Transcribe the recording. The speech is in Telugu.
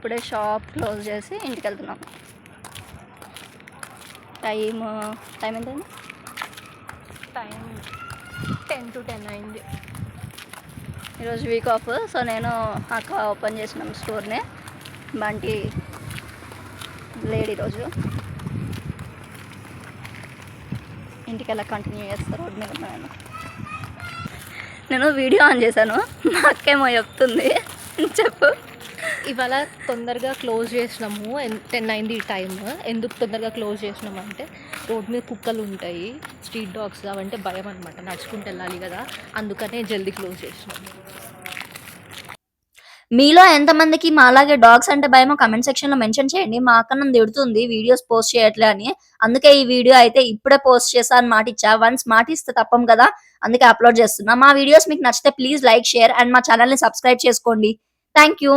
ఇప్పుడే షాప్ క్లోజ్ చేసి ఇంటికి వెళ్తున్నాం. టైం ఎంతండి? టైం 10 to 10 అయింది. ఈరోజు వీక్ ఆఫ్. సో నేను అక్క ఓపెన్ చేసినాం స్టోర్ని. బంటి లేడు ఈరోజు. ఇంటికి ఎలా కంటిన్యూ చేస్తారు రోడ్ మీద నేను వీడియో ఆన్ చేశాను. మా అక్కేమో చెప్తుంది. చెప్పు. ఇవాళ తొందరగా క్లోజ్ చేసినాము. 10 అయింది టైం. ఎందుకు తొందరగా క్లోజ్ చేసినాము అంటే రోడ్ మీద కుక్కలు ఉంటాయి, స్ట్రీట్ డాగ్స్, అవంటే భయం అనమాట. నడుచుకుంటూ వెళ్ళాలి కదా, అందుకనే జల్దీ క్లోజ్ చేసినాము. మీలో ఎంతమందికి మా అలాగే డాగ్స్ అంటే భయమో కమెంట్ సెక్షన్లో మెన్షన్ చేయండి. మా అక్క నన్ను తిడుతుంది వీడియోస్ పోస్ట్ చేయట్లే అని. అందుకే ఈ వీడియో అయితే ఇప్పుడే పోస్ట్ చేసా అని మాట ఇచ్చా. వన్స్ మాట ఇస్తే తప్పం కదా, అందుకే అప్లోడ్ చేస్తున్నా. మా వీడియోస్ మీకు నచ్చితే ప్లీజ్ లైక్, షేర్ అండ్ మా ఛానల్ని సబ్స్క్రైబ్ చేసుకోండి. Thank you.